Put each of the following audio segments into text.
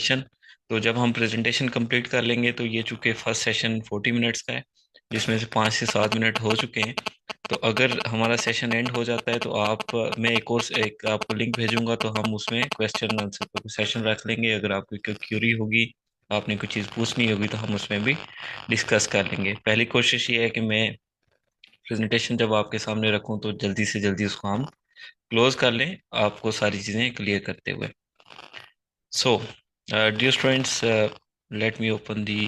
Question. तो जब हम प्रेजेंटेशन कंप्लीट कर लेंगे तो ये चूंकि फर्स्ट सेशन 40 मिनट्स का है, जिसमें से 5 से 7 मिनट हो चुके हैं। तो अगर हमारा सेशन एंड हो जाता है तो मैं एक आपको लिंक भेजूंगा, तो हम उसमें क्वेश्चन आंसर का सेशन रख लेंगे। अगर आपकी कोई क्यूरी होगी, आपने कोई चीज़ पूछनी होगी, तो हम उसमें भी डिस्कस कर लेंगे। पहली कोशिश ये है कि मैं प्रेजेंटेशन जब आपके सामने रखूं तो जल्दी से जल्दी उसको हम क्लोज कर लें, आपको सारी चीज़ें क्लियर करते हुए। So dear students, let me open the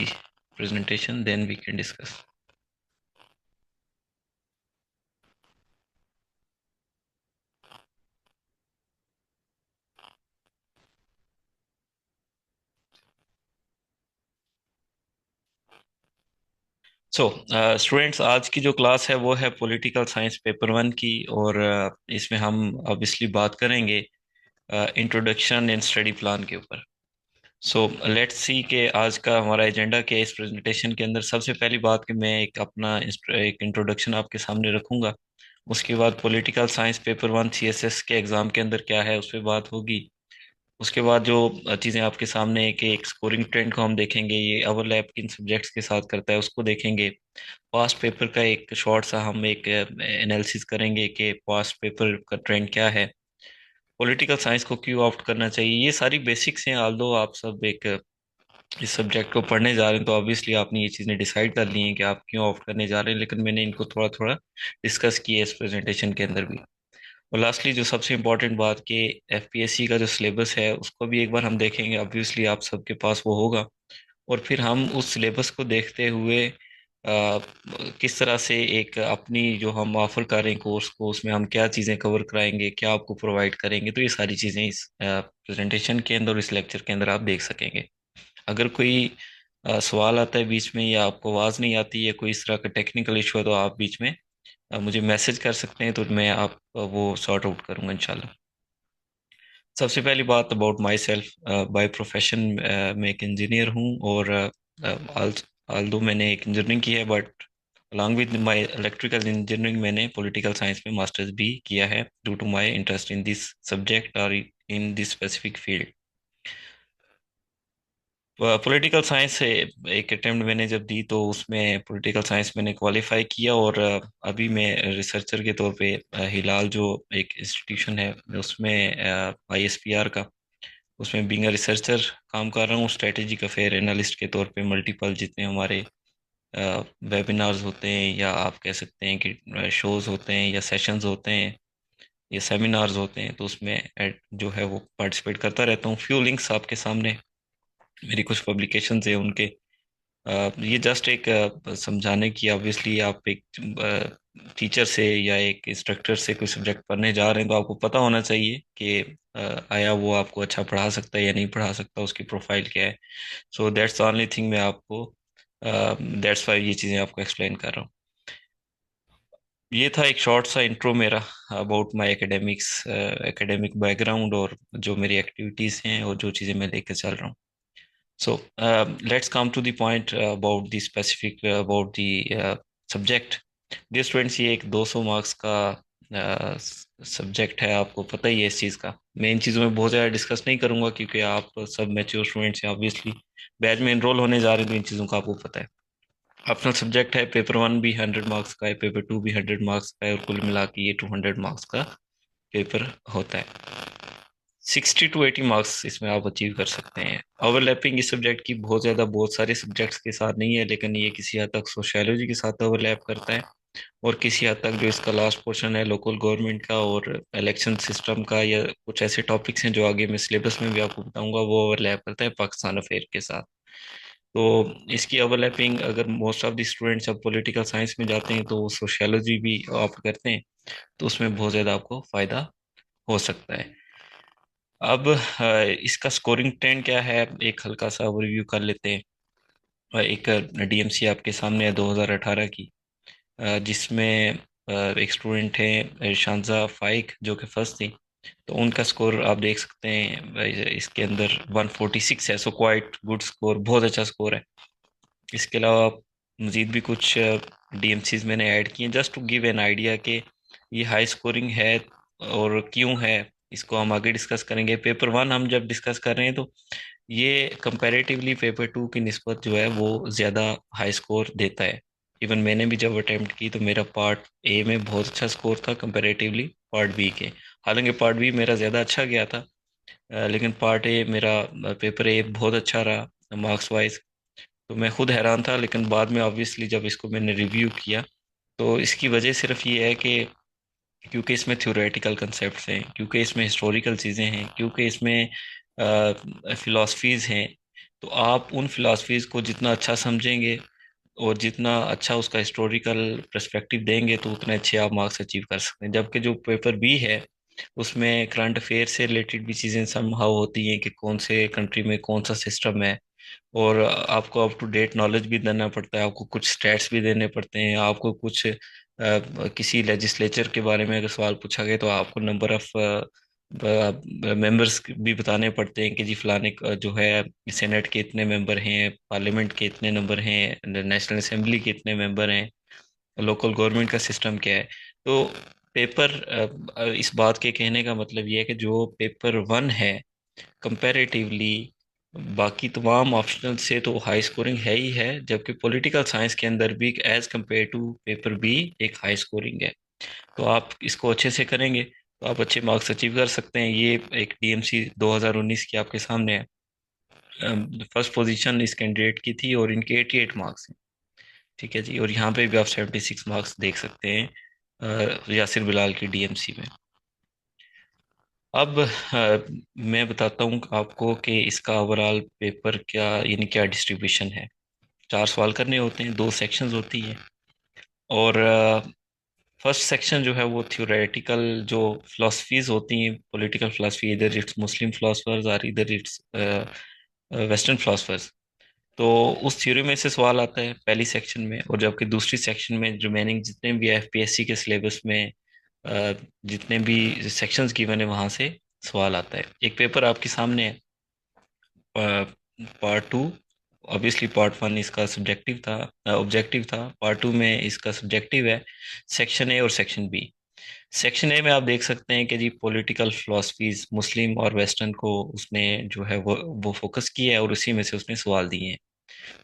presentation, then we can discuss. So students, आज की जो क्लास है वो है पॉलिटिकल साइंस पेपर 1 की। और इसमें हम ऑब्वियसली बात करेंगे इंट्रोडक्शन एंड स्टडी प्लान के ऊपर। सो लेट्स सी कि आज का हमारा एजेंडा क्या है इस प्रेजेंटेशन के अंदर। सबसे पहली बात कि मैं एक इंट्रोडक्शन आपके सामने रखूंगा। उसके बाद पॉलिटिकल साइंस पेपर 1 सीएसएस के एग्जाम के अंदर क्या है उस पर बात होगी। उसके बाद जो चीज़ें आपके सामने है कि एक स्कोरिंग ट्रेंड को हम देखेंगे, ये ओवरलैप किन सब्जेक्ट्स के साथ करता है उसको देखेंगे। पास्ट पेपर का एक शॉर्ट सा हम एक एनालिसिस करेंगे कि पास्ट पेपर का ट्रेंड क्या है, पॉलिटिकल साइंस को क्यों ऑप्ट करना चाहिए। ये सारी बेसिक्स हैं। आल्दो आप सब एक इस सब्जेक्ट को पढ़ने जा रहे हैं तो ऑब्वियसली आपने ये चीज़ें डिसाइड कर ली हैं कि आप क्यों ऑप्ट करने जा रहे हैं, लेकिन मैंने इनको थोड़ा थोड़ा डिस्कस किया है इस प्रेजेंटेशन के अंदर भी। और लास्टली जो सबसे इम्पोर्टेंट बात कि एफपीएससी का जो सिलेबस है उसको भी एक बार हम देखेंगे। ऑब्वियसली आप सबके पास वो होगा, और फिर हम उस सिलेबस को देखते हुए किस तरह से एक अपनी जो हम ऑफर कर रहे हैं कोर्स को, उसमें हम क्या चीज़ें कवर कराएंगे, क्या आपको प्रोवाइड करेंगे। तो ये सारी चीज़ें इस प्रेजेंटेशन के अंदर और इस लेक्चर के अंदर आप देख सकेंगे। अगर कोई सवाल आता है बीच में, या आपको आवाज़ नहीं आती, या कोई इस तरह का टेक्निकल इशू है, तो आप बीच में मुझे मैसेज कर सकते हैं, तो मैं आप वो सॉर्ट आउट करूँगा इंशाल्लाह। सबसे पहली बात about my self, by profession मैं एक इंजीनियर हूँ। और आल्दो मैंने एक इंजीनियरिंग की है, but along with my electrical engineering मैंने पॉलिटिकल साइंस में मास्टर्स भी किया है, due to my interest in this subject और in this specific field. Political science से एक अटेम्प्ट मैंने जब दी तो उसमें पॉलिटिकल साइंस मैंने क्वालिफाई किया। और अभी मैं रिसर्चर के तौर पे हिलाल जो एक इंस्टीट्यूशन है उसमें आईएसपीआर का, उसमें बीइंग अ रिसर्चर काम कर रहा हूँ, स्ट्रेटेजिक अफेयर एनालिस्ट के तौर पे। मल्टीपल जितने हमारे वेबिनार्स होते हैं, या आप कह सकते हैं कि शोज होते हैं, या सेशंस होते हैं, या सेमिनार्स होते हैं, तो उसमें जो है वो पार्टिसिपेट करता रहता हूँ। फ्यू लिंक्स आपके सामने मेरी कुछ पब्लिकेशंस है उनके। ये जस्ट एक समझाने की, ऑब्वियसली आप एक टीचर से या एक इंस्ट्रक्टर से कोई सब्जेक्ट पढ़ने जा रहे हैं तो आपको पता होना चाहिए कि आया वो आपको अच्छा पढ़ा सकता है या नहीं पढ़ा सकता, उसकी प्रोफाइल क्या है। So that's the only thing. मैं आपको दैट्स वाई ये चीज़ें आपको एक्सप्लेन कर रहा हूँ। ये था एक शॉर्ट सा इंट्रो मेरा about my academics, academic background, और जो मेरी एक्टिविटीज़ हैं और जो चीज़ें मैं लेकर चल रहा हूँ। So let's come to the point about the specific about the subject. Dear students, ये एक 200 मार्क्स का सब्जेक्ट है, आपको पता ही है इस चीज़ का। मैं इन चीज़ों में बहुत ज़्यादा डिस्कस नहीं करूंगा क्योंकि आप सब मैच्योर स्टूडेंट्स हैं, ऑब्वियसली बैच में एनरोल होने जा रहे हैं, तो इन चीज़ों का आपको पता है। अपना सब्जेक्ट है, पेपर 1 भी 100 मार्क्स का है, पेपर 2 भी 100 मार्क्स का है, और कुल मिला के ये 200 मार्क्स का पेपर होता है। 60 to 80 मार्क्स इसमें आप अचीव कर सकते हैं। ओवरलैपिंग इस सब्जेक्ट की बहुत ज़्यादा बहुत सारे सब्जेक्ट्स के साथ नहीं है, लेकिन ये किसी हद तक सोशियोलॉजी के साथ ओवरलैप करता है। और किसी हद तक जो इसका लास्ट पोर्शन है लोकल गवर्नमेंट का और इलेक्शन सिस्टम का, या कुछ ऐसे टॉपिक्स हैं जो आगे मैं सिलेबस में भी आपको बताऊंगा, वो ओवरलैप करता है पाकिस्तान अफेयर के साथ। तो इसकी ओवरलैपिंग, अगर मोस्ट ऑफ द स्टूडेंट्स अब पॉलिटिकल साइंस में जाते हैं तो सोशियोलॉजी भी ऑप्ट करते हैं, तो उसमें बहुत ज़्यादा आपको फ़ायदा हो सकता है। अब इसका स्कोरिंग ट्रेंड क्या है, एक हल्का सा ओवरव्यू कर लेते हैं। एक डीएमसी आपके सामने है 2018 की, जिसमें एक स्टूडेंट है शानजा फाइक जो कि फर्स्ट थी। तो उनका स्कोर आप देख सकते हैं इसके अंदर 146 है। सो क्वाइट गुड स्कोर, बहुत अच्छा स्कोर है। इसके अलावा मज़ीद भी कुछ डीएमसीज मैंने ऐड किए just to give an idea कि ये हाई स्कोरिंग है और क्यों है। इसको हम आगे डिस्कस करेंगे। पेपर 1 हम जब डिस्कस कर रहे हैं तो ये कंपैरेटिवली पेपर टू की निस्बत जो है वो ज़्यादा हाई स्कोर देता है। इवन मैंने भी जब अटेम्प्ट की तो मेरा पार्ट ए में बहुत अच्छा स्कोर था कंपैरेटिवली पार्ट बी के। हालांकि पार्ट बी मेरा ज़्यादा अच्छा गया था, लेकिन पार्ट ए मेरा पेपर ए बहुत अच्छा रहा मार्क्स वाइज। तो मैं खुद हैरान था, लेकिन बाद में ऑब्वियसली जब इसको मैंने रिव्यू किया तो इसकी वजह सिर्फ ये है कि क्योंकि इसमें थ्योरेटिकल कंसेप्ट्स हैं, क्योंकि इसमें हिस्टोरिकल चीज़ें हैं, क्योंकि इसमें फिलॉसफीज़ हैं। तो आप उन फिलॉसफीज़ को जितना अच्छा समझेंगे और जितना अच्छा उसका हिस्टोरिकल पर्सपेक्टिव देंगे तो उतने अच्छे आप मार्क्स अचीव कर सकते हैं। जबकि जो पेपर बी है उसमें करंट अफेयर से रिलेटेड भी चीज़ें समहाउ होती हैं कि कौन से कंट्री में कौन सा सिस्टम है, और आपको अप टू डेट नॉलेज भी देना पड़ता है, आपको कुछ स्टैट्स भी देने पड़ते हैं, आपको कुछ किसी लेजिस्लेचर के बारे में अगर सवाल पूछा गया तो आपको नंबर ऑफ मेंबर्स भी बताने पड़ते हैं कि जी फलाने जो है सेनेट के इतने मेंबर हैं, पार्लियामेंट के इतने नंबर हैं, नेशनल असेंबली के इतने मेंबर हैं, लोकल गवर्नमेंट का सिस्टम क्या है। तो पेपर इस बात के कहने का मतलब ये है कि जो पेपर वन है कंपैरेटिवली बाकी तमाम ऑप्शनल से तो हाई स्कोरिंग है ही है, जबकि पॉलिटिकल साइंस के अंदर भी as compare to paper B एक हाई स्कोरिंग है। तो आप इसको अच्छे से करेंगे तो आप अच्छे मार्क्स अचीव कर सकते हैं। ये एक डीएमसी 2019 की आपके सामने है। फर्स्ट पोजीशन इस कैंडिडेट की थी और इनके 88 मार्क्स हैं। ठीक है जी, और यहाँ पे भी आप 76 मार्क्स देख सकते हैं यासिर बिलाल की डीएमसी में। अब मैं बताता हूँ आपको कि इसका ओवरऑल पेपर क्या यानी क्या डिस्ट्रीब्यूशन है। 4 सवाल करने होते हैं, 2 सेक्शंस होती हैं, और फर्स्ट सेक्शन जो है वो थ्योरेटिकल जो फिलोसफीज होती हैं, पॉलिटिकल फिलोसफी, इधर इट्स मुस्लिम फिलोसफर्स और इधर इट्स वेस्टर्न फिलोसफर्स। तो उस थ्योरी में से सवाल आता है पहली सेक्शन में, और जबकि दूसरी सेक्शन में रिमेनिंग जितने भी एफपीएससी के सिलेबस में अ, जितने भी सेक्शंस गिवन है वहाँ से सवाल आता है। एक पेपर आपके सामने है, part two. Obviously part one इसका सब्जेक्टिव था, ऑब्जेक्टिव था। पार्ट टू में इसका सब्जेक्टिव है, सेक्शन ए और सेक्शन बी। सेक्शन ए में आप देख सकते हैं कि जी पॉलिटिकल फिलोसफीज मुस्लिम और वेस्टर्न को उसने जो है वो फोकस किया है और उसी में से उसने सवाल दिए हैं।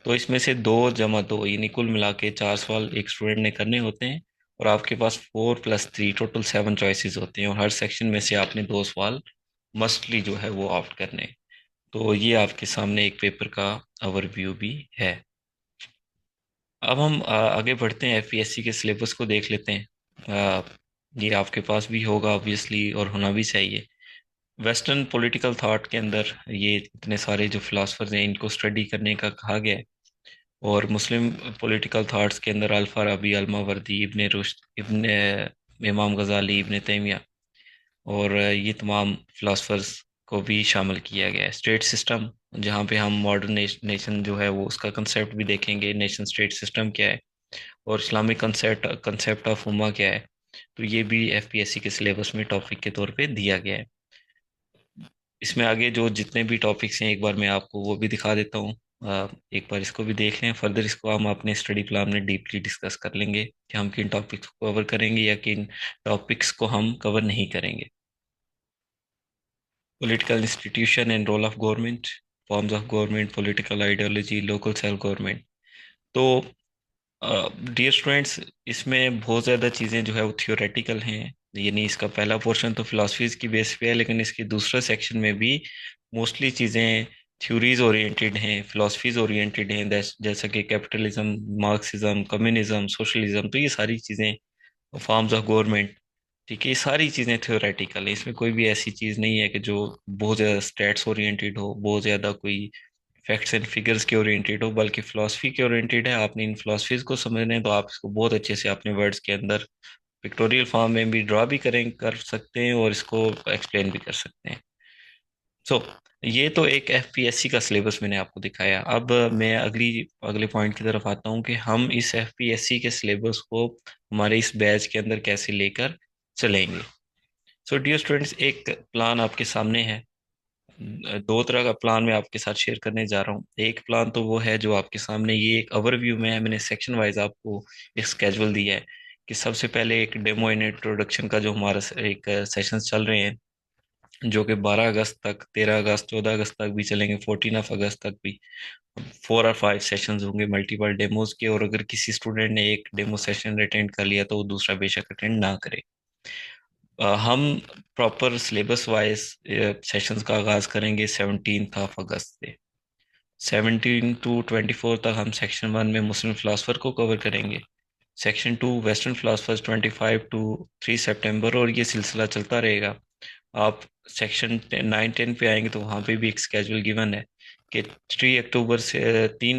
तो इसमें से 2 + 2 यानी कुल मिला के 4 सवाल एक स्टूडेंट ने करने होते हैं, और आपके पास 4 + 3 टोटल 7 चॉइसेस होते हैं, और हर सेक्शन में से आपने 2 सवाल मस्टली जो है वो ऑप्ट करने हैं। तो ये आपके सामने एक पेपर का ओवरव्यू भी है। अब हम आगे बढ़ते हैं, एफपीएससी के सिलेबस को देख लेते हैं। ये आपके पास भी होगा ऑब्वियसली और होना भी चाहिए। वेस्टर्न पॉलिटिकल थॉट के अंदर ये इतने सारे जो फिलोसफर्स हैं इनको स्टडी करने का कहा गया है। और मुस्लिम पॉलिटिकल थॉट्स के अंदर अल फाराबी, अल मावरदी, इब्ने रुश्द, इमाम गजाली, इब्ने तैमिया, और ये तमाम फिलोसफर्स को भी शामिल किया गया है। स्टेट सिस्टम, जहाँ पे हम मॉडर्न नेशन जो है वो उसका कंसेप्ट भी देखेंगे, नेशन स्टेट सिस्टम क्या है, और इस्लामिक कंसेप्ट कंसेप्ट ऑफ उम्मा क्या है। तो ये भी एफपीएससी के सिलेबस में टॉपिक के तौर पे दिया गया है। इसमें आगे जो जितने भी टॉपिक्स हैं एक बार मैं आपको वो भी दिखा देता हूँ। एक बार इसको भी देख लें, फर्दर इसको हम अपने स्टडी प्लान में डीपली डिस्कस कर लेंगे कि हम किन टॉपिक्स को कवर करेंगे या किन टॉपिक्स को हम कवर नहीं करेंगे। Political institution and role of government, forms of government, political ideology, local self government. तो डियर स्टूडेंट्स, इसमें बहुत ज़्यादा चीज़ें जो है वो थियोरेटिकल हैं। यानी इसका पहला पोर्शन तो फिलोसफीज की बेस पे है, लेकिन इसके दूसरे सेक्शन में भी मोस्टली चीज़ें थ्योरीज ओरिएंटेड हैं, फिलोसफीज ओरिएंटेड हैं, जैसा कि कैपिटलिज्म, मार्क्सिज्म, कम्युनिज्म, सोशलिज्म। तो ये सारी चीज़ें, फॉर्म्स ऑफ गवर्नमेंट, ठीक है, ये सारी चीज़ें थ्योरेटिकल है। इसमें कोई भी ऐसी चीज़ नहीं है कि जो बहुत ज़्यादा स्टैट्स ओरिएंटेड हो, बहुत ज़्यादा कोई फैक्ट्स एंड फिगर्स के ओरिएंटेड हो, बल्कि फिलोसफी के ओरिएंटेड है। आपने इन फिलोसफीज को समझना है तो आप इसको बहुत अच्छे से अपने वर्ड्स के अंदर पिक्टोरियल फॉर्म में भी ड्रा भी कर सकते हैं और इसको एक्सप्लेन भी कर सकते हैं। सो ये तो एक एफपीएससी का सिलेबस मैंने आपको दिखाया। अब मैं अगले पॉइंट की तरफ आता हूँ कि हम इस एफपीएससी के सिलेबस को हमारे इस बैच के अंदर कैसे लेकर चलेंगे। सो डियर स्टूडेंट्स, एक प्लान आपके सामने है। 2 तरह का प्लान मैं आपके साथ शेयर करने जा रहा हूँ। एक प्लान तो वो है जो आपके सामने, ये एक ओवरव्यू में है, मैंने सेक्शन वाइज आपको एक स्केजुअल दिया है कि सबसे पहले एक डेमो एंड इंट्रोडक्शन का जो हमारा एक सेशंस चल रहे हैं, जो कि 12 अगस्त तक, 13 अगस्त, 14 अगस्त तक भी चलेंगे, 14 ऑफ अगस्त तक भी 4 और 5 सेशंस होंगे मल्टीपल डेमोज के। और अगर किसी स्टूडेंट ने एक डेमो सेशन अटेंड कर लिया तो वो दूसरा बेशक अटेंड ना करे। हम प्रॉपर सिलेबस वाइज सेशंस का आगाज करेंगे 17 अगस्त से। 17 to 24 तक हम सेक्शन 1 में मुस्लिम फिलासफर को कवर करेंगे। सेक्शन 2 वेस्टर्न फिलासफर्स 25 to 3 सितंबर, और ये सिलसिला चलता रहेगा। आप सेक्शन 9 10 पे आएंगे तो वहाँ पे भी एक स्केड्यूल गिवन है कि 3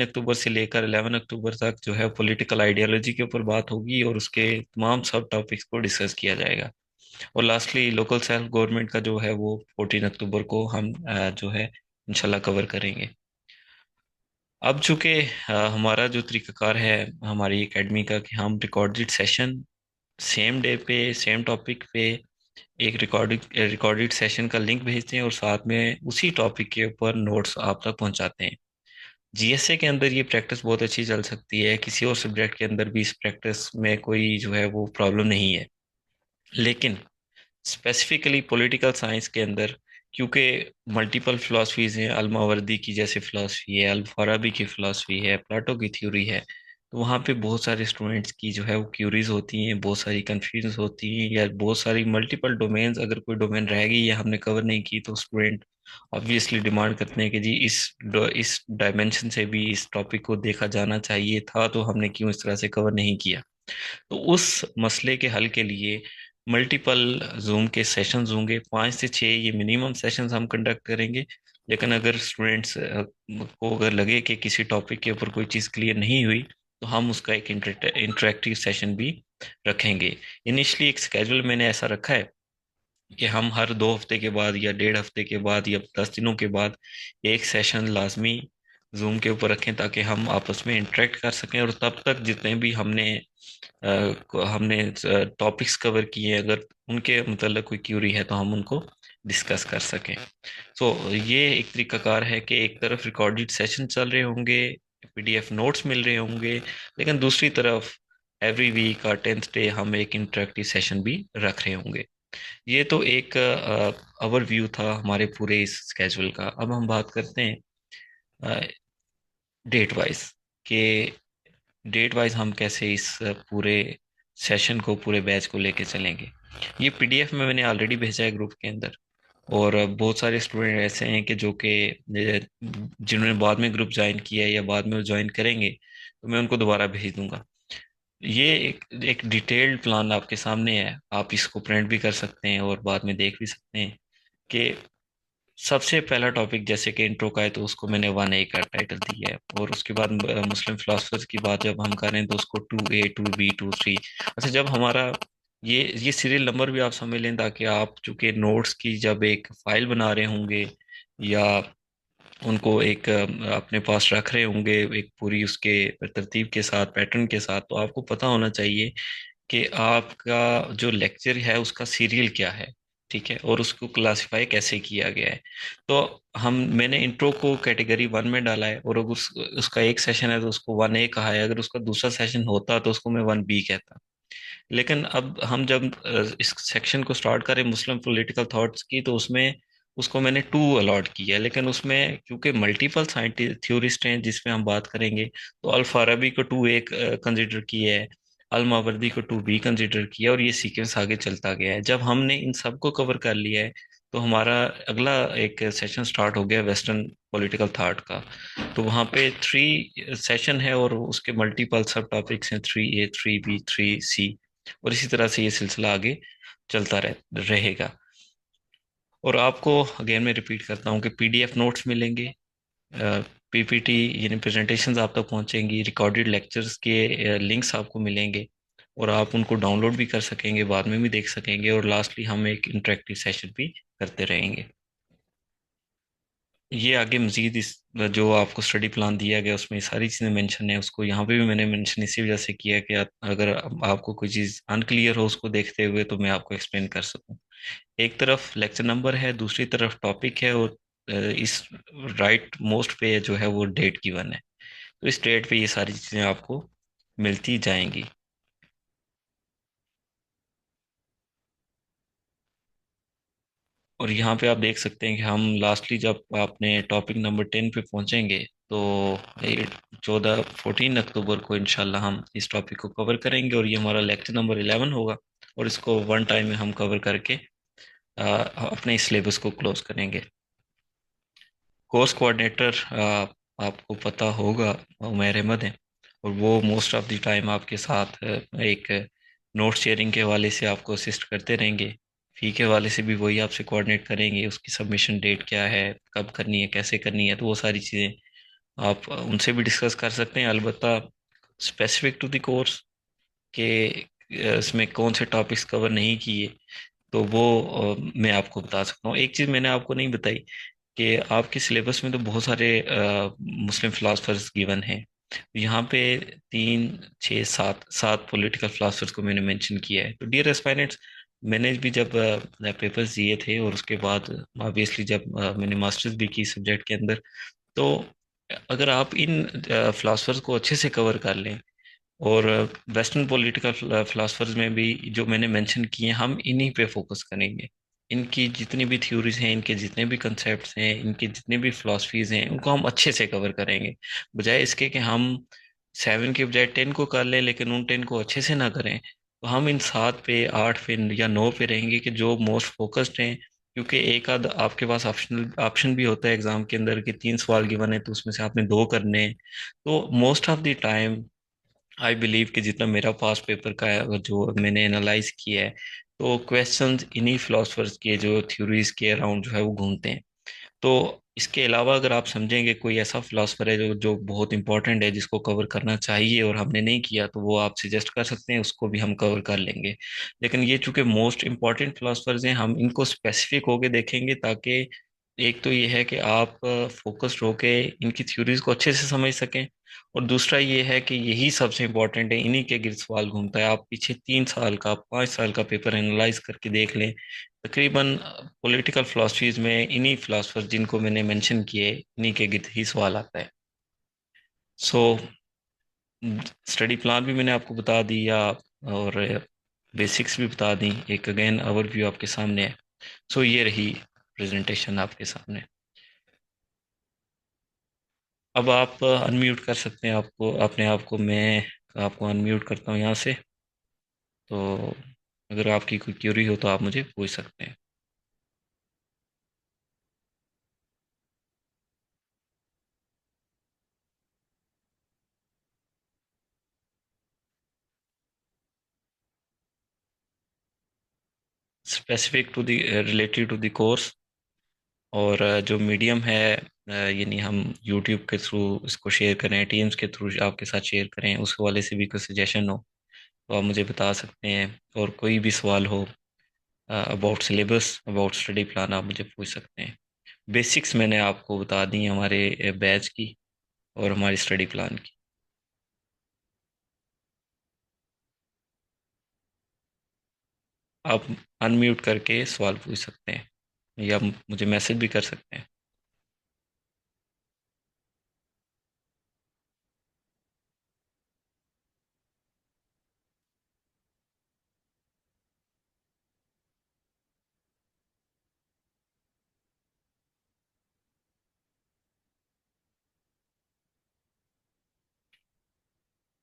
अक्टूबर से लेकर 11 अक्टूबर तक जो है पॉलिटिकल आइडियोलॉजी के ऊपर बात होगी और उसके तमाम सब टॉपिक्स को डिस्कस किया जाएगा। और लास्टली लोकल सेल्फ गवर्नमेंट का जो है वो 14 अक्टूबर को हम जो है इंशाल्लाह कवर करेंगे। अब चूंकि हमारा जो तरीकाकार है हमारी एकेडमी का कि हम रिकॉर्डेड सेशन सेम डे पे सेम टॉपिक पे एक रिकॉर्डेड सेशन का लिंक भेजते हैं और साथ में उसी टॉपिक के ऊपर नोट्स आप तक पहुंचाते हैं। जीएसए के अंदर ये प्रैक्टिस बहुत अच्छी चल सकती है, किसी और सब्जेक्ट के अंदर भी इस प्रैक्टिस में कोई जो है वो प्रॉब्लम नहीं है। लेकिन स्पेसिफिकली पॉलिटिकल साइंस के अंदर, क्योंकि मल्टीपल फिलासफीज हैं, अल मावर्दी की जैसे फिलासफी है, अल फाराबी की फिलासफी है, प्लाटो की थ्योरी है, तो वहाँ पे बहुत सारे स्टूडेंट्स की जो है वो क्यूरीज होती हैं, बहुत सारी कंफ्यूजन होती हैं, या बहुत सारी मल्टीपल डोमेन्स, अगर कोई डोमेन रह गई या हमने कवर नहीं की तो स्टूडेंट ऑब्वियसली डिमांड करते हैं कि जी इस डायमेंशन से भी इस टॉपिक को देखा जाना चाहिए था, तो हमने क्यों इस तरह से कवर नहीं किया। तो उस मसले के हल के लिए मल्टीपल जूम के सेशंस होंगे, 5 से 6 ये मिनिमम सेशंस हम कंडक्ट करेंगे। लेकिन अगर स्टूडेंट्स को अगर लगे कि किसी टॉपिक के ऊपर कोई चीज़ क्लियर नहीं हुई तो हम उसका एक इंटरेक्टिव सेशन भी रखेंगे। इनिशियली एक स्केड्यूल मैंने ऐसा रखा है कि हम हर 2 हफ्ते के बाद या 1.5 हफ्ते के बाद या 10 दिनों के बाद एक सेशन लाजमी जूम के ऊपर रखें, ताकि हम आपस में इंटरेक्ट कर सकें और तब तक जितने भी हमने टॉपिक्स कवर किए हैं, अगर उनके मतलब कोई क्यूरी है तो हम उनको डिस्कस कर सकें। सो ये एक तरीकाकार है कि एक तरफ रिकॉर्डेड सेशन चल रहे होंगे, पीडीएफ नोट्स मिल रहे होंगे, लेकिन दूसरी तरफ एवरी वीक और 10th डे हम एक इंटरेक्टिव सेशन भी रख रहे होंगे। ये तो एक ओवरव्यू था हमारे पूरे इस स्केजुअल का। अब हम बात करते हैं डेट वाइज कि डेट वाइज हम कैसे इस पूरे सेशन को, पूरे बैच को लेके चलेंगे। ये पीडीएफ में मैंने ऑलरेडी भेजा है ग्रुप के अंदर। और बहुत सारे स्टूडेंट ऐसे हैं कि जो कि जिन्होंने बाद में ग्रुप ज्वाइन किया है या बाद में ज्वाइन करेंगे, तो मैं उनको दोबारा भेज दूंगा। ये एक डिटेल्ड प्लान आपके सामने है, आप इसको प्रिंट भी कर सकते हैं और बाद में देख भी सकते हैं कि सबसे पहला टॉपिक जैसे कि इंट्रो का है तो उसको मैंने 1A का टाइटल दिया है। और उसके बाद मुस्लिम फिलोसफर्स की बात जब हम करें तो उसको 2A 2B 2 3। अच्छा, जब हमारा ये सीरियल नंबर भी आप समझ लें, ताकि आप चूंकि नोट्स की जब एक फाइल बना रहे होंगे या उनको एक अपने पास रख रहे होंगे एक पूरी उसके तरतीब के साथ, पैटर्न के साथ, तो आपको पता होना चाहिए कि आपका जो लेक्चर है उसका सीरियल क्या है। ठीक है, और उसको क्लासिफाई कैसे किया गया है। तो मैंने इंट्रो को कैटेगरी 1 में डाला है, और अगर उसका एक सेशन है तो उसको 1A कहा है, अगर उसका दूसरा सेशन होता तो उसको मैं 1B कहता। लेकिन अब हम जब इस सेक्शन को स्टार्ट करें मुस्लिम पॉलिटिकल थॉट्स की, तो उसमें उसको मैंने 2 अलॉट किया है। लेकिन उसमें क्योंकि मल्टीपल साइंटिस्ट थ्योरिस्ट हैं जिसमें हम बात करेंगे, तो अल फाराबी को 2A कंसिडर किया है, अल मावर्दी को 2B कंसिडर किया, और ये सीक्वेंस आगे चलता गया है। जब हमने इन सबको कवर कर लिया है तो हमारा अगला एक सेशन स्टार्ट हो गया वेस्टर्न पॉलिटिकल थॉट का। तो वहाँ पे 3 सेशन है और उसके मल्टीपल सब टॉपिक्स हैं, 3A 3B 3C। और इसी तरह से ये सिलसिला आगे चलता रहेगा। और आपको अगेन मैं रिपीट करता हूँ कि पीडीएफ नोट्स मिलेंगे, पीपीटी यानी प्रेजेंटेशंस आप तक पहुंचेंगी, रिकॉर्डेड लेक्चर्स के लिंक्स आपको मिलेंगे, और आप उनको डाउनलोड भी कर सकेंगे, बाद में भी देख सकेंगे, और लास्टली हम एक इंटरेक्टिव सेशन भी करते रहेंगे। ये आगे मजीद इस जो आपको स्टडी प्लान दिया गया उसमें सारी चीज़ें मेंशन है, उसको यहाँ पे भी मैंने मेंशन इसी वजह से किया कि अगर आपको कोई चीज़ अनक्लियर हो उसको देखते हुए तो मैं आपको एक्सप्लेन कर सकूँ। एक तरफ लेक्चर नंबर है, दूसरी तरफ टॉपिक है, और इस राइट मोस्ट पे जो है वो डेट गिवन है। तो इस डेट पे ये सारी चीज़ें आपको मिलती जाएंगी। और यहाँ पे आप देख सकते हैं कि हम लास्टली जब अपने टॉपिक नंबर 10 पे पहुँचेंगे, तो ये 14 अक्टूबर को इंशाल्लाह हम इस टॉपिक को कवर करेंगे, और ये हमारा लेक्चर नंबर 11 होगा। और इसको वन टाइम में हम कवर करके अपने इस सिलेबस को क्लोज करेंगे। कोर्स कोऑर्डिनेटर आपको पता होगा, उमैर अहमद है। और वो मोस्ट ऑफ द टाइम आपके साथ एक नोट शेयरिंग के हवाले से आपको असिस्ट करते रहेंगे। फ़ी के हवाले से भी वही आपसे कोऑर्डिनेट करेंगे, उसकी सबमिशन डेट क्या है, कब करनी है, कैसे करनी है, तो वो सारी चीज़ें आप उनसे भी डिस्कस कर सकते हैं। अलबत्ता स्पेसिफिक टू द कोर्स के इसमें कौन से टॉपिक्स कवर नहीं किए, तो वो मैं आपको बता सकता हूँ। एक चीज़ मैंने आपको नहीं बताई कि आपके सिलेबस में तो बहुत सारे मुस्लिम फिलासफर्स गिवन हैं। यहाँ पे 3, 6, 7 पॉलिटिकल फिलासफर्स को मैंने मेंशन किया है। तो डियर एस्पायरेंट्स, मैंने भी जब पेपर्स दिए थे, और उसके बाद ऑब्वियसली जब मैंने मास्टर्स भी की सब्जेक्ट के अंदर, तो अगर आप इन फिलासफर्स को अच्छे से कवर कर लें, और वेस्टर्न पॉलिटिकल फिलासफर्स में भी जो मैंने मेंशन किए हैं, हम इन्हीं पे फोकस करेंगे। इनकी जितनी भी थ्योरीज हैं, इनके जितने भी कंसेप्ट्स हैं, इनके जितने भी फिलासफीज हैं, उनको हम अच्छे से कवर करेंगे। बजाय इसके कि हम 7 के बजाय 10 को कर लें, लेकिन उन 10 को अच्छे से ना करें, तो हम इन 7 पे, 8 पे या 9 पे रहेंगे कि जो मोस्ट फोकस्ड हैं। क्योंकि एक आध आपके पास ऑप्शन भी होता है एग्जाम के अंदर कि 3 सवाल गिवन है, तो उसमें से आपने 2 करने हैं। तो most of the time I believe कि जितना मेरा पास पेपर का है, अगर जो मैंने एनालाइज किया है, तो क्वेश्चंस इन्हीं फिलोसफर्स के जो थ्योरीज के अराउंड जो है वो घूमते हैं। तो इसके अलावा अगर आप समझेंगे कोई ऐसा फिलोसफर है जो जो बहुत इंपॉर्टेंट है, जिसको कवर करना चाहिए और हमने नहीं किया, तो वो आप सजेस्ट कर सकते हैं, उसको भी हम कवर कर लेंगे। लेकिन ये चूंकि मोस्ट इंपॉर्टेंट फिलोसफर्स हैं, हम इनको स्पेसिफिक होके देखेंगे, ताकि एक तो ये है कि आप फोकस्ड होके इनकी थ्योरीज को अच्छे से समझ सकें, और दूसरा ये है कि यही सबसे इम्पोर्टेंट है, इन्हीं के गिर्द सवाल घूमता है। आप पीछे 3 साल का, 5 साल का पेपर एनालाइज करके देख लें, तकरीबन पॉलिटिकल फिलासफीज में इन्हीं फिलासफर जिनको मैंने मेंशन किए, इन्हीं के गिर्द ही सवाल आता है। सो स्टडी प्लान भी मैंने आपको बता दिया, और बेसिक्स भी बता दी, एक अगेन ओवरव्यू आपके सामने है। सो ये रही प्रेजेंटेशन आपके सामने। अब आप अनम्यूट कर सकते हैं आपको, अपने आप को। मैं आपको अनम्यूट करता हूँ यहाँ से। तो अगर आपकी कोई क्यूरी हो तो आप मुझे पूछ सकते हैं। Specific to the related to the course, और जो मीडियम है, यानी हम यूट्यूब के थ्रू इसको शेयर करें, टीम्स के थ्रू आपके साथ शेयर करें, उस हवाले से भी कोई सजेशन हो तो आप मुझे बता सकते हैं। और कोई भी सवाल हो about syllabus, about study plan, आप मुझे पूछ सकते हैं। बेसिक्स मैंने आपको बता दी हमारे बैच की और हमारी स्टडी प्लान की। आप अनम्यूट करके सवाल पूछ सकते हैं, या मुझे मैसेज भी कर सकते हैं।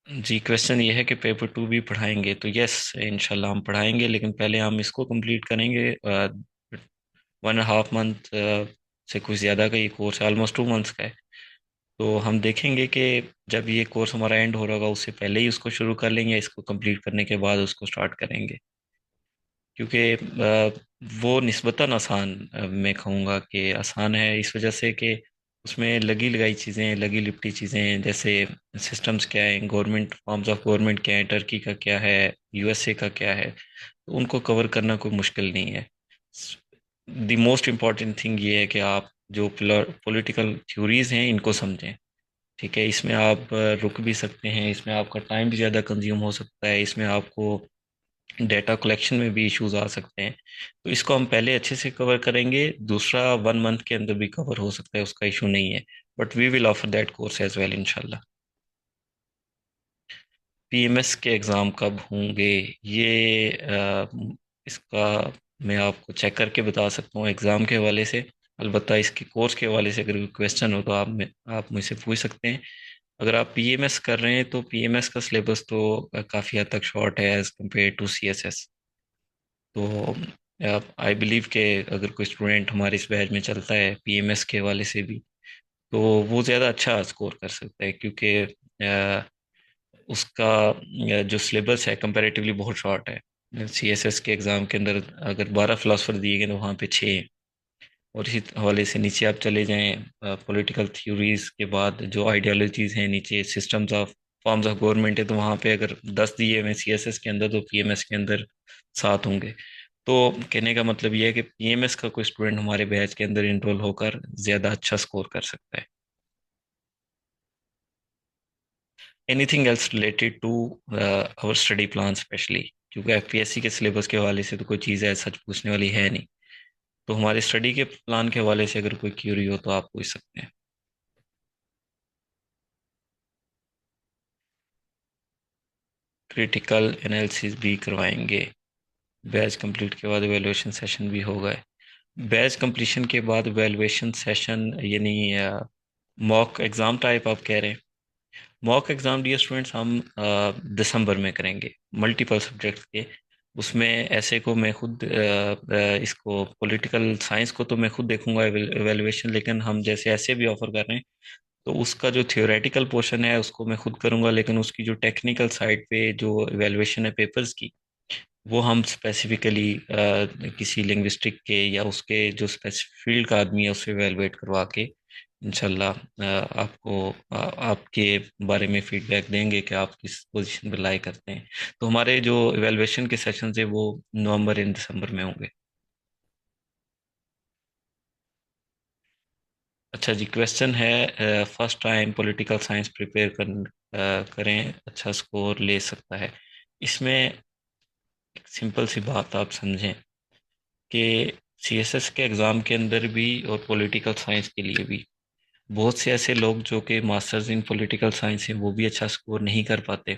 जी, क्वेश्चन ये है कि पेपर 2 भी पढ़ाएंगे, तो यस इंशाल्लाह हम पढ़ाएंगे, लेकिन पहले हम इसको कंप्लीट करेंगे। 1.5 मंथ से कुछ ज़्यादा का ये कोर्स है, ऑलमोस्ट 2 मंथ्स का है। तो हम देखेंगे कि जब ये कोर्स हमारा एंड हो रहा होगा, उससे पहले ही उसको शुरू कर लेंगे, इसको कंप्लीट करने के बाद उसको स्टार्ट करेंगे। क्योंकि वो निस्बतन आसान, मैं कहूँगा कि आसान है, इस वजह से कि उसमें लगी लगाई चीज़ें, लगी लिपटी चीज़ें, जैसे सिस्टम्स क्या हैं, गवर्नमेंट फॉर्म्स ऑफ गवर्नमेंट क्या है, टर्की का क्या है, यूएसए का क्या है, तो उनको कवर करना कोई मुश्किल नहीं है। द मोस्ट इम्पॉर्टेंट थिंग ये है कि आप जो पॉलिटिकल थ्योरीज हैं, इनको समझें। ठीक है, इसमें आप रुक भी सकते हैं, इसमें आपका टाइम भी ज़्यादा कंज्यूम हो सकता है, इसमें आपको डेटा कलेक्शन में भी इश्यूज आ सकते हैं। तो इसको हम पहले अच्छे से कवर करेंगे, दूसरा 1 मंथ के अंदर भी कवर हो सकता है, उसका इशू नहीं है। But we will offer that course as well इंशाल्लाह। पीएमएस के एग्ज़ाम कब होंगे, ये इसका मैं आपको चेक करके बता सकता हूँ एग्ज़ाम के हवाले से। अलबत्ता इसके कोर्स के हवाले से अगर कोई क्वेश्चन हो तो आप मुझसे पूछ सकते हैं। अगर आप पीएमएस कर रहे हैं तो पीएमएस का सिलेबस तो काफ़ी हद तक शॉर्ट है एज़ कम्पेयर टू सीएसएस। तो आई बिलीव कि अगर कोई स्टूडेंट हमारे इस बैच में चलता है पीएमएस के हवाले से भी, तो वो ज़्यादा अच्छा स्कोर कर सकता है, क्योंकि उसका जो सिलेबस है कंपैरेटिवली बहुत शॉर्ट है। सीएसएस के एग्ज़ाम के अंदर अगर 12 फिलासफर दिए गए तो वहाँ पे 6। और इसी हवाले से नीचे आप चले जाएं, पॉलिटिकल थ्योरीज के बाद जो आइडियोलॉजीज हैं नीचे systems of forms of government है, तो वहाँ पे अगर 10 दिए हुए सीएसएस के अंदर तो पीएमएस के अंदर 7 होंगे। तो कहने का मतलब ये है कि पीएमएस का कोई स्टूडेंट हमारे बैच के अंदर इनरोल होकर ज़्यादा अच्छा स्कोर कर सकता है। Anything else related to our study plan especially, क्योंकि एफपीएससी के सिलेबस के हवाले से तो कोई चीज़ है सच पूछने वाली है नहीं। तो हमारे स्टडी के प्लान के हवाले से अगर कोई क्यूरी हो तो आप पूछ सकते हैं। क्रिटिकल एनालिसिस भी करवाएंगे। बैच कंप्लीट के बाद वैल्यूएशन सेशन भी होगा। बैच कंप्लीशन के बाद वैल्यूएशन सेशन यानी मॉक एग्ज़ाम टाइप आप कह रहे हैं? मॉक एग्ज़ाम डियर स्टूडेंट्स हम दिसंबर में करेंगे, मल्टीपल सब्जेक्ट्स के। उसमें ऐसे को मैं खुद इसको पॉलिटिकल साइंस को तो मैं खुद देखूंगा एवेल्युएशन, लेकिन हम जैसे ऐसे भी ऑफर कर रहे हैं तो उसका जो थियोरेटिकल पोर्शन है उसको मैं खुद करूंगा, लेकिन उसकी जो टेक्निकल साइड पे जो एवेल्युएशन है पेपर्स की, वो हम स्पेसिफिकली किसी लिंग्विस्टिक के या उसके जो स्पेसिफिक फील्ड का आदमी है उससे एवेलुएट करवा के इंशाल्लाह आपको आपके बारे में फीडबैक देंगे कि आप किस पोजीशन पर लाई करते हैं। तो हमारे जो एवेलुएशन के सेशंस है वो नवंबर इन दिसंबर में होंगे। अच्छा जी, क्वेश्चन है first time political science prepare करें अच्छा स्कोर ले सकता है? इसमें एक सिंपल सी बात आप समझें कि सीएसएस के एग्ज़ाम के अंदर भी और पॉलिटिकल साइंस के लिए भी बहुत से ऐसे लोग जो कि मास्टर्स इन पॉलिटिकल साइंस हैं वो भी अच्छा स्कोर नहीं कर पाते।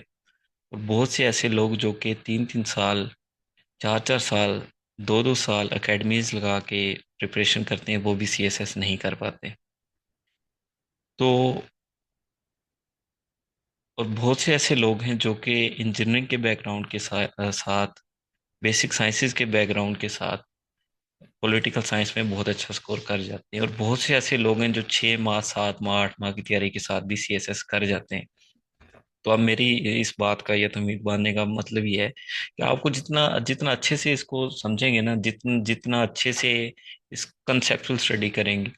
और बहुत से ऐसे लोग जो कि 3-3 साल, 4-4 साल, 2-2 साल एकेडमीज लगा के प्रिपरेशन करते हैं, वो भी सीएसएस नहीं कर पाते। तो और बहुत से ऐसे लोग हैं जो कि इंजीनियरिंग के बैकग्राउंड के साथ बेसिक साइंसेज के बैकग्राउंड के साथ पॉलिटिकल साइंस में बहुत अच्छा स्कोर कर जाते हैं। और बहुत से ऐसे लोग हैं जो 6 माह, 7 माह, 8 माह की तैयारी के साथ भी सीएसएस कर जाते हैं। तो अब मेरी इस बात का या तमीज बांधने का मतलब ये है कि आपको जितना जितना अच्छे से इसको समझेंगे ना, जितना जितना अच्छे से इस कंसेप्चुअल स्टडी करेंगे,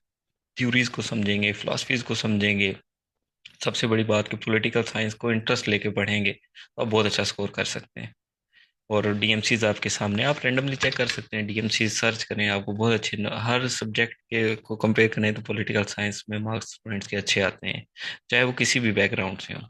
थ्योरीज को समझेंगे, फिलोसफीज को समझेंगे, सबसे बड़ी बात कि पॉलिटिकल साइंस को इंटरेस्ट लेके पढ़ेंगे, तो आप बहुत अच्छा स्कोर कर सकते हैं। और डीएमसीज आपके सामने, आप रैंडमली चेक कर सकते हैं, डीएमसी सर्च करें, आपको बहुत अच्छे हर सब्जेक्ट के को कंपेयर करें तो पॉलिटिकल साइंस में मार्क्स स्टूडेंट्स के अच्छे आते हैं, चाहे वो किसी भी बैकग्राउंड से हो।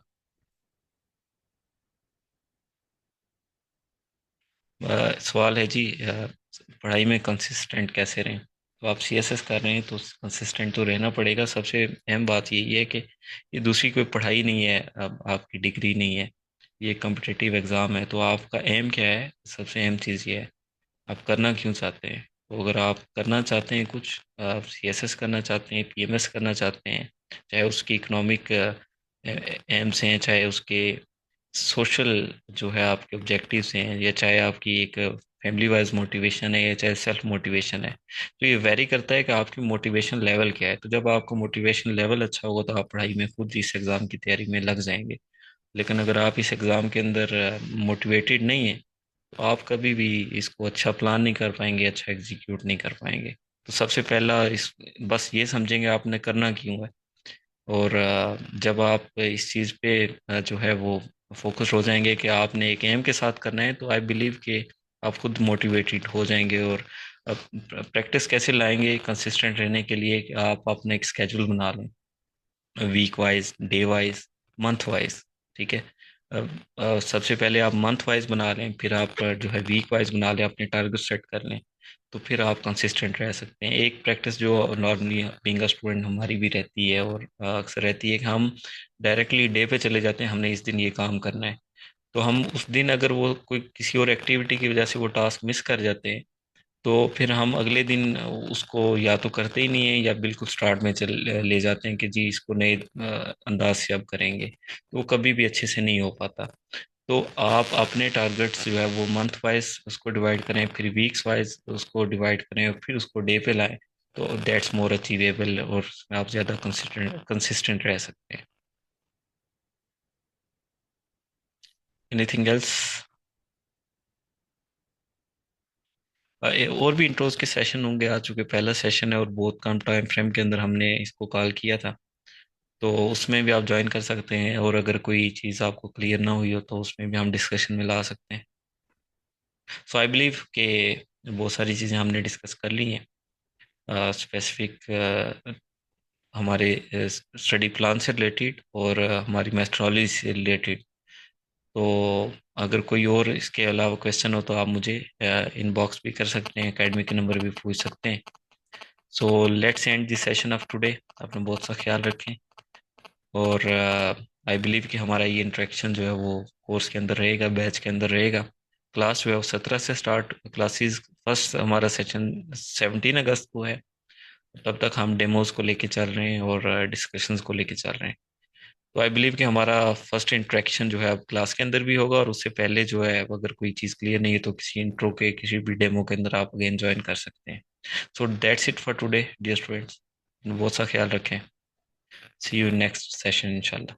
सवाल है जी, पढ़ाई में कंसिस्टेंट कैसे रहें? तो आप सीएसएस कर रहे हैं तो कंसिस्टेंट तो रहना पड़ेगा। सबसे अहम बात यही है कि ये दूसरी कोई पढ़ाई नहीं है, अब आपकी डिग्री नहीं है, ये कम्पिटिटिव एग्ज़ाम है। तो आपका एम क्या है? सबसे अहम चीज़ ये है, आप करना क्यों चाहते हैं? तो अगर आप करना चाहते हैं कुछ, आप सीएसएस करना चाहते हैं, पीएमएस करना चाहते हैं, चाहे उसकी इकोनॉमिक एम्स हैं, चाहे उसके सोशल जो है आपके ऑब्जेक्टिव्स हैं, या चाहे आपकी एक फैमिली वाइज मोटिवेशन है, या चाहे सेल्फ मोटिवेशन है, तो ये वेरी करता है कि आपकी मोटिवेशन लेवल क्या है। तो जब आपका मोटिवेशन लेवल अच्छा होगा तो आप पढ़ाई में खुद इस एग्ज़ाम की तैयारी में लग जाएंगे। लेकिन अगर आप इस एग्ज़ाम के अंदर मोटिवेटेड नहीं है तो आप कभी भी इसको अच्छा प्लान नहीं कर पाएंगे, अच्छा एग्जीक्यूट नहीं कर पाएंगे। तो सबसे पहला इस बस ये समझेंगे आपने करना क्यों है। और जब आप इस चीज़ पे जो है वो फोकस हो जाएंगे कि आपने एक एम के साथ करना है, तो आई बिलीव कि आप खुद मोटिवेटेड हो जाएंगे। और प्रैक्टिस कैसे लाएंगे कंसिस्टेंट रहने के लिए, कि आप अपना एक स्केड्यूल बना लें, week wise, day wise, month wise. ठीक है? सबसे पहले आप मंथ वाइज बना लें, फिर आप जो है वीक वाइज बना लें, अपने टारगेट सेट कर लें, तो फिर आप कंसिस्टेंट रह सकते हैं। एक प्रैक्टिस जो नॉर्मली बीइंग अ स्टूडेंट हमारी भी रहती है और अक्सर रहती है कि हम डायरेक्टली डे पे चले जाते हैं, हमने इस दिन ये काम करना है। तो हम उस दिन अगर वो कोई किसी और एक्टिविटी की वजह से वो टास्क मिस कर जाते हैं, तो फिर हम अगले दिन उसको या तो करते ही नहीं है या बिल्कुल स्टार्ट में चल ले जाते हैं कि जी इसको नए अंदाज से अब करेंगे, तो वो कभी भी अच्छे से नहीं हो पाता। तो आप अपने टारगेट्स जो है वो मंथ वाइज उसको डिवाइड करें, फिर वीक्स वाइज उसको डिवाइड करें और फिर उसको डे पे लाएं, तो दैट्स मोर अचीवेबल और आप ज़्यादा कंसिस्टेंट कंसिस्टेंट रह सकते हैं। Anything else? और भी इंट्रोज के सेशन होंगे आज, चूंकि पहला सेशन है और बहुत कम टाइम फ्रेम के अंदर हमने इसको कॉल किया था, तो उसमें भी आप ज्वाइन कर सकते हैं, और अगर कोई चीज़ आपको क्लियर ना हुई हो तो उसमें भी हम डिस्कशन में ला सकते हैं। सो आई बिलीव कि बहुत सारी चीज़ें हमने डिस्कस कर ली हैं, स्पेसिफिक हमारे स्टडी प्लान से रिलेटेड और हमारी मेथडोलॉजी से रिलेटेड। तो अगर कोई और इसके अलावा क्वेश्चन हो तो आप मुझे इनबॉक्स भी कर सकते हैं, एकेडमी के नंबर भी पूछ सकते हैं। So let's end this session of today. अपना बहुत सा ख्याल रखें, और आई बिलीव कि हमारा ये इंटरेक्शन जो है वो कोर्स के अंदर रहेगा, बैच के अंदर रहेगा। क्लास जो है वो 17 से स्टार्ट क्लासेस, फर्स्ट हमारा सेशन 17 अगस्त को है। तब तक हम डेमोज को लेके चल रहे हैं और डिस्कशंस को लेके चल रहे हैं। तो आई बिलीव कि हमारा फर्स्ट इंटरेक्शन जो है अब क्लास के अंदर भी होगा, और उससे पहले जो है अगर कोई चीज़ क्लियर नहीं है तो किसी इंट्रो के किसी भी डेमो के अंदर आप अगेन ज्वाइन कर सकते हैं। So that's it for today dear students. बहुत सा ख्याल रखें। सी यू नेक्स्ट सेशन इंशाल्लाह।